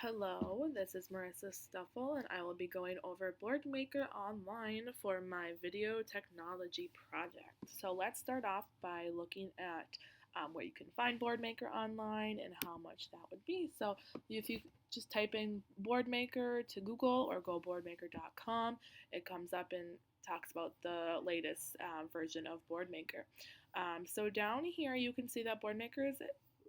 Hello, this is Marissa Stoffel, and I will be going over BoardMaker Online for my video technology project. So let's start off by looking at where you can find BoardMaker Online and how much that would be. So if you just type in BoardMaker to Google or go boardmaker.com, it comes up and talks about the latest version of BoardMaker. So down here you can see that BoardMaker is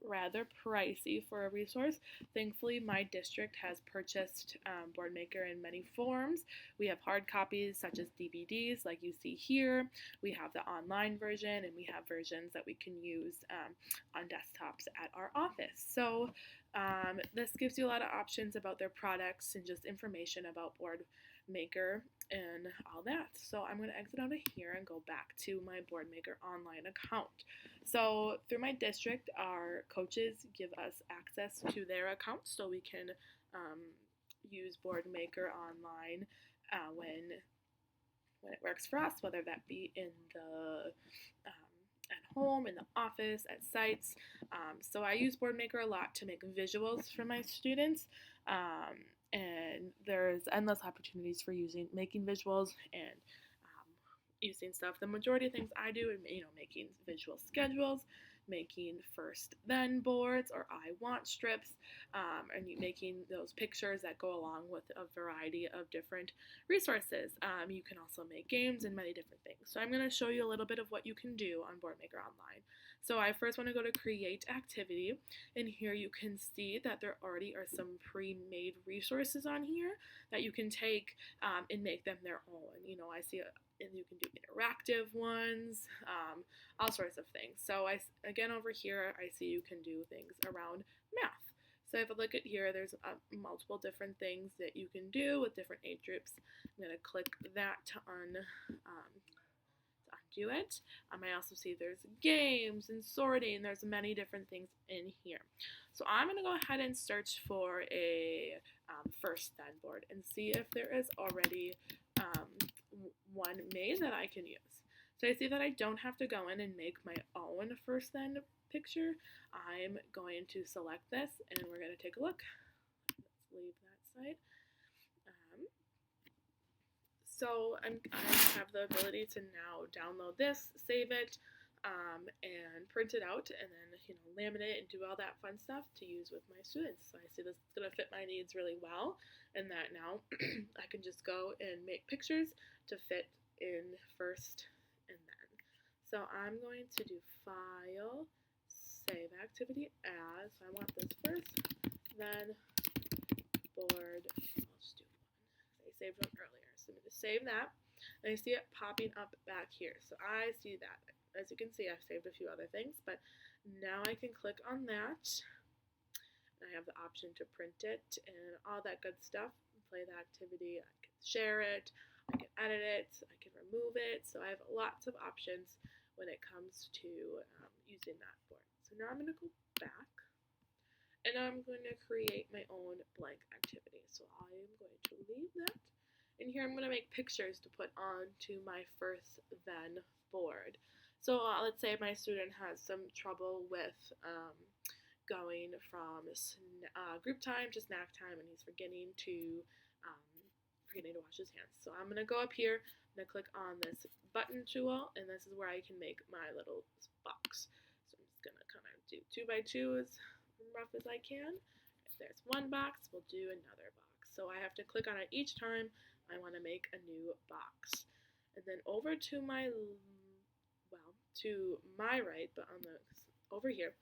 rather pricey for a resource. Thankfully, my district has purchased BoardMaker in many forms. We have hard copies such as DVDs like you see here. We have the online version, and we have versions that we can use on desktops at our office. So this gives you a lot of options about their products and just information about BoardMaker and all that. So I'm going to exit out of here and go back to my BoardMaker online account. So through my district, our coaches give us access to their accounts so we can use BoardMaker online when it works for us, whether that be in the at home, in the office, at sites. So I use BoardMaker a lot to make visuals for my students. And there's endless opportunities for making visuals and using stuff. The majority of things I do is, making visual schedules, making first then boards or I want strips, and making those pictures that go along with a variety of different resources. You can also make games and many different things. So I'm going to show you a little bit of what you can do on BoardMaker Online. So I first want to go to Create Activity, and here you can see that there already are some pre-made resources on here that you can take and make them their own. I see and you can do interactive ones, all sorts of things. So again over here, I see you can do things around math. So if I look at here, there's multiple different things that you can do with different age groups. I'm going to click that to undo it. I also see there's games and sorting. There's many different things in here. So I'm going to go ahead and search for a first then board and see if there is already one made that I can use. So I see that I don't have to go in and make my own first then picture. I'm going to select this and we're going to take a look. Let's leave that side. So I have the ability to now download this, save it, and print it out, and then laminate and do all that fun stuff to use with my students. So I see this is going to fit my needs really well, and that now I can just go and make pictures to fit in first and then. So I'm going to do File, Save Activity As. So I want this first, then board. I'll just do one. I saved one earlier. So I'm going to save that, and I see it popping up back here. So I see that. As you can see, I've saved a few other things, but now I can click on that. And I have the option to print it and all that good stuff. Play the activity. I can share it. I can edit it. I can remove it. So I have lots of options when it comes to using that board. So now I'm going to go back, and I'm going to create my own blank activity. So I am going to leave that. And here I'm going to make pictures to put onto my first then board. So let's say my student has some trouble with going from group time to snack time, and he's forgetting to wash his hands. So I'm going to go up here, I'm going to click on this button tool, and this is where I can make my little box. So I'm just going to kind of do 2 by 2 as rough as I can. If there's one box, we'll do another box. So I have to click on it each time I want to make a new box. And then over to my right, but over here,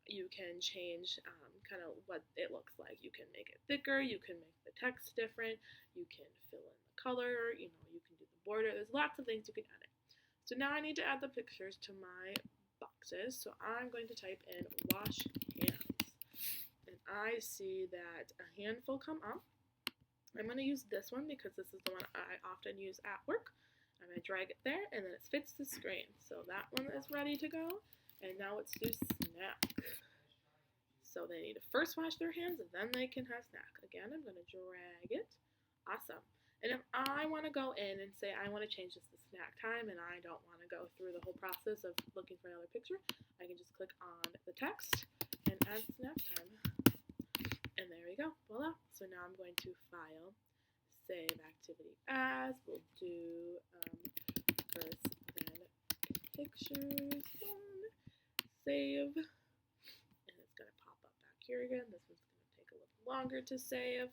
you can change kind of what it looks like. You can make it thicker, you can make the text different, you can fill in the color, you can do the border. There's lots of things you can edit. So now I need to add the pictures to my boxes. So I'm going to type in wash hands. And I see that a handful come up. I'm going to use this one because this is the one I often use at work. I'm going to drag it there, and then it fits the screen. So that one is ready to go. And now let's do snack. So they need to first wash their hands, and then they can have snack. Again, I'm going to drag it. Awesome. And if I want to go in and say I want to change this to snack time, and I don't want to go through the whole process of looking for another picture, I can just click on the text and add snack time. And there we go. Voila. so now I'm going to File, Save Activity As. We'll do first then pictures, save, and it's going to pop up back here again. This one's going to take a little longer to save.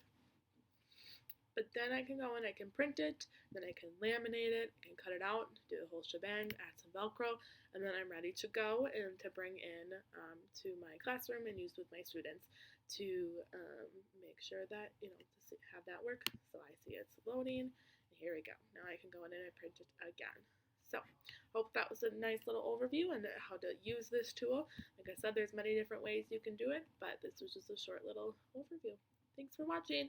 But then I can go and I can print it, then I can laminate it, I can cut it out, do the whole shebang, add some Velcro, and then I'm ready to go and to bring in to my classroom and use with my students to make sure that, to have that work. So I see it's loading, and here we go. Now I can go in and I print it again. So hope that was a nice little overview on how to use this tool. Like I said, there's many different ways you can do it, but this was just a short little overview. Thanks for watching.